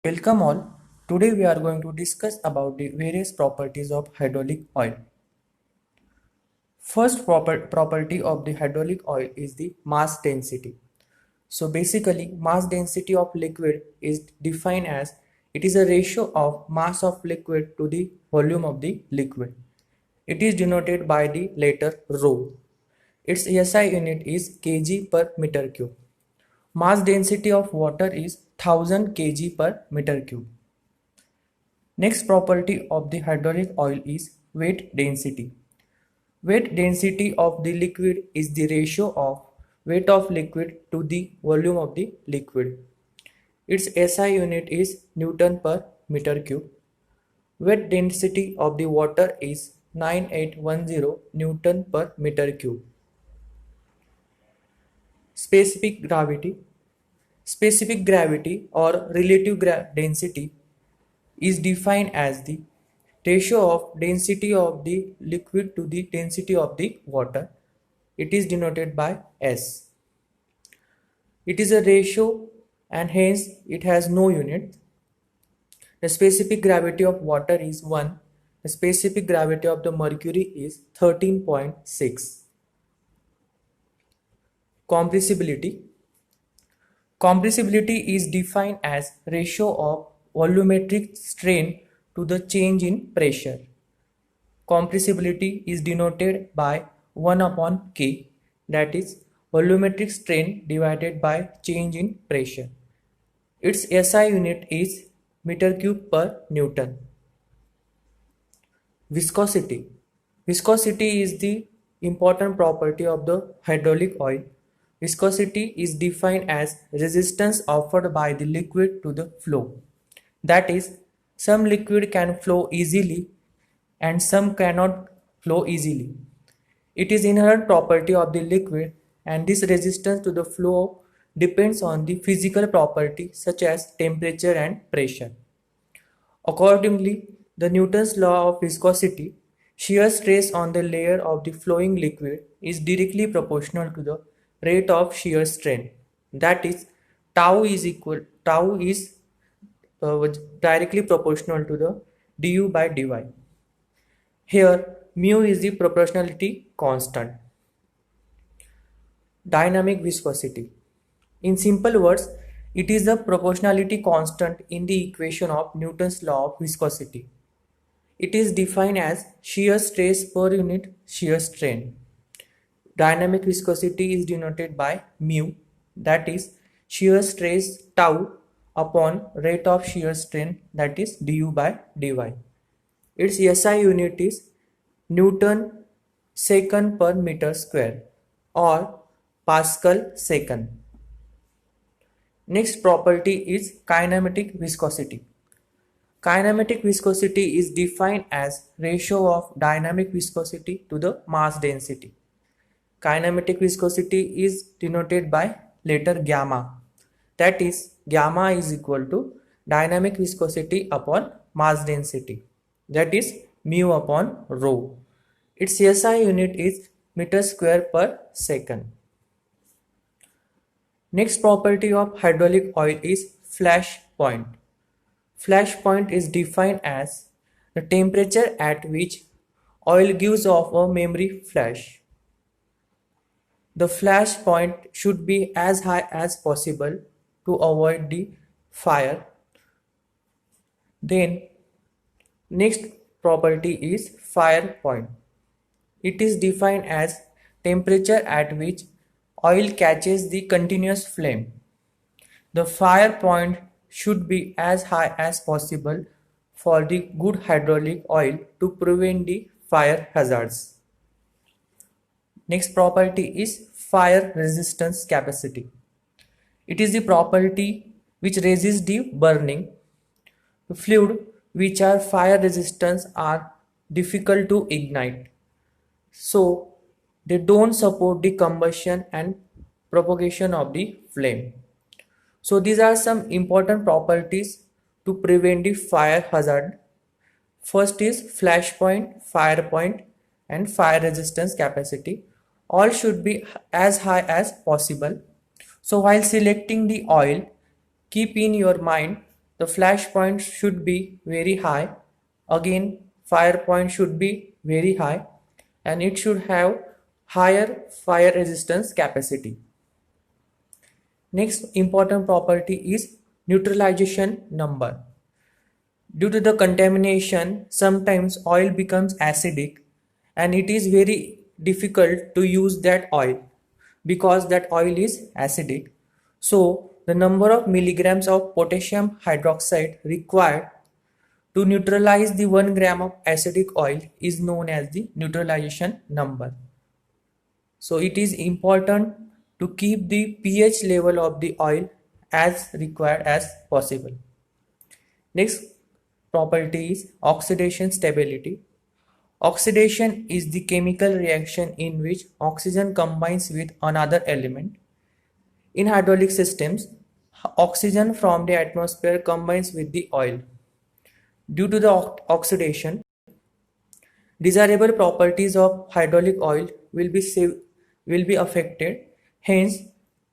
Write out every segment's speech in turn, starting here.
Welcome all. Today we are going to discuss about the various properties of hydraulic oil. First property of the hydraulic oil is the mass density. So basically mass density of liquid is defined as it is a ratio of mass of liquid to the volume of the liquid. It is denoted by the letter rho. Its SI unit is kg per meter cube. Mass density of water is 1000 kg per meter cube. Next property of the hydraulic oil is weight density. Weight density of the liquid is the ratio of weight of liquid to the volume of the liquid. Its SI unit is Newton per meter cube. Weight density of the water is 9810 Newton per meter cube. Specific gravity. Specific gravity or relative density is defined as the ratio of density of the liquid to the density of the water. It is denoted by S. It is a ratio and hence it has no unit. The specific gravity of water is 1. The specific gravity of the mercury is 13.6. Compressibility. Compressibility is defined as ratio of volumetric strain to the change in pressure. Compressibility is denoted by 1 upon K, that is volumetric strain divided by change in pressure. Its SI unit is meter cube per Newton. Viscosity. Viscosity is the important property of the hydraulic oil. Viscosity is defined as resistance offered by the liquid to the flow. That is, some liquid can flow easily and some cannot flow easily. It is inherent property of the liquid and this resistance to the flow depends on the physical property such as temperature and pressure. Accordingly, the Newton's law of viscosity, shear stress on the layer of the flowing liquid is directly proportional to the rate of shear strain. That is, tau is directly proportional to the du by dy. Here, mu is the proportionality constant. Dynamic viscosity. In simple words, it is the proportionality constant in the equation of Newton's law of viscosity. It is defined as shear stress per unit shear strain. Dynamic viscosity is denoted by mu, that is shear stress tau upon rate of shear strain, that is du by dy. Its SI unit is Newton second per meter square or Pascal second. Next property is kinematic viscosity. Kinematic viscosity is defined as ratio of dynamic viscosity to the mass density. Kinematic viscosity is denoted by letter gamma. That is, gamma is equal to dynamic viscosity upon mass density. That is mu upon rho. Its SI unit is meter square per second. Next property of hydraulic oil is flash point. Flash point is defined as the temperature at which oil gives off a memory flash. The flash point should be as high as possible to avoid the fire. Then next property is fire point. It is defined as temperature at which oil catches the continuous flame. The fire point should be as high as possible for the good hydraulic oil to prevent the fire hazards. Next property is fire resistance capacity. It is the property which resists the burning. Fluid which are fire resistance are difficult to ignite, so they don't support the combustion and propagation of the flame. So these are some important properties to prevent the fire hazard. First is flash point, fire point and fire resistance capacity. All should be as high as possible. So while selecting the oil, keep in your mind the flash point should be very high. Again, fire point should be very high, and it should have higher fire resistance capacity. Next important property is neutralization number. Due to the contamination, sometimes oil becomes acidic and it is very difficult to use that oil because that oil is acidic. So, the number of milligrams of potassium hydroxide required to neutralize the 1 gram of acidic oil is known as the neutralization number. So, it is important to keep the pH level of the oil as required as possible. Next property is oxidation stability. Oxidation is the chemical reaction in which oxygen combines with another element. In hydraulic systems, oxygen from the atmosphere combines with the oil. Due to the oxidation, desirable properties of hydraulic oil will be affected. Hence,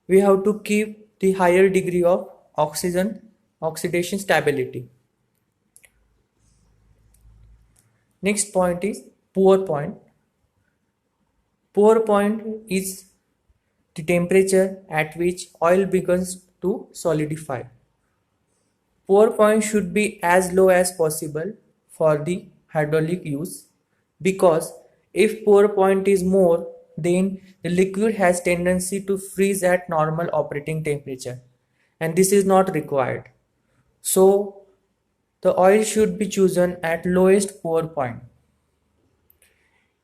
we have to keep the higher degree of oxidation stability. Next point is pour point. Pour point is the temperature at which oil begins to solidify. Pour point should be as low as possible for the hydraulic use, because if pour point is more, then the liquid has tendency to freeze at normal operating temperature, and this is not required. So the oil should be chosen at lowest pour point.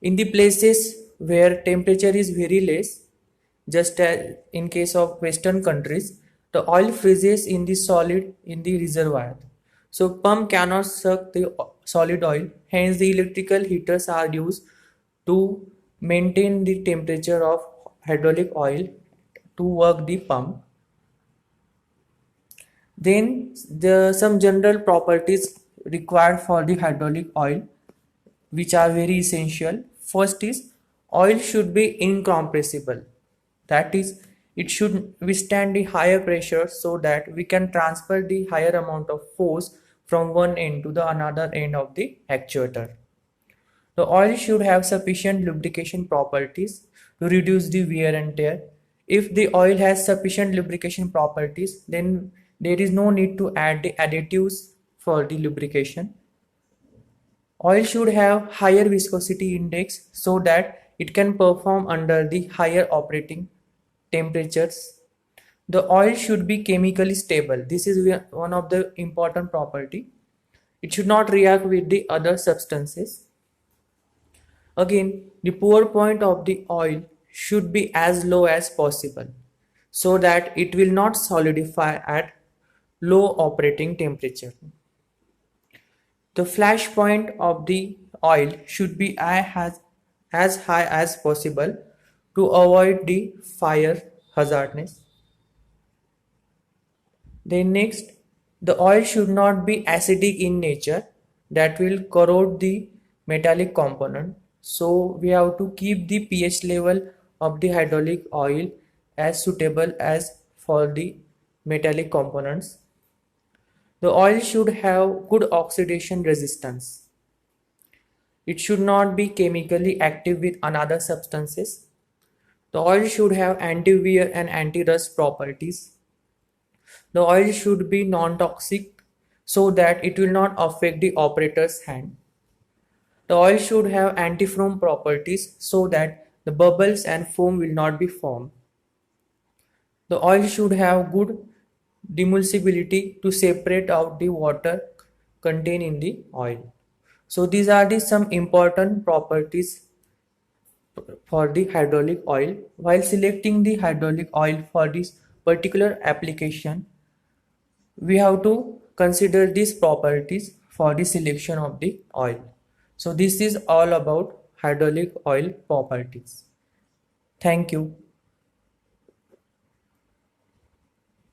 In the places where temperature is very less, just as in case of Western countries, the oil freezes in the solid in the reservoir. So pump cannot suck the solid oil, hence the electrical heaters are used to maintain the temperature of hydraulic oil to work the pump. Then some general properties required for the hydraulic oil which are very essential. First is oil should be incompressible. That is, it should withstand the higher pressure so that we can transfer the higher amount of force from one end to the another end of the actuator. The oil should have sufficient lubrication properties to reduce the wear and tear. If the oil has sufficient lubrication properties, then there is no need to add the additives for the lubrication. Oil should have higher viscosity index so that it can perform under the higher operating temperatures. The oil should be chemically stable. This is one of the important property. It should not react with the other substances. Again, the pour point of the oil should be as low as possible so that it will not solidify at low operating temperature. The flash point of the oil should be as high as possible to avoid the fire hazardness. Then next, the oil should not be acidic in nature, that will corrode the metallic component. So we have to keep the pH level of the hydraulic oil as suitable as for the metallic components. The oil should have good oxidation resistance. It should not be chemically active with another substances. The oil should have anti-wear and anti-rust properties. The oil should be non-toxic so that it will not affect the operator's hand. The oil should have anti-foam properties so that the bubbles and foam will not be formed. The oil should have good demulsibility to separate out the water contained in the oil. So these are some important properties for the hydraulic oil. While selecting the hydraulic oil for this particular application, we have to consider these properties for the selection of the oil. So this is all about hydraulic oil properties. Thank you.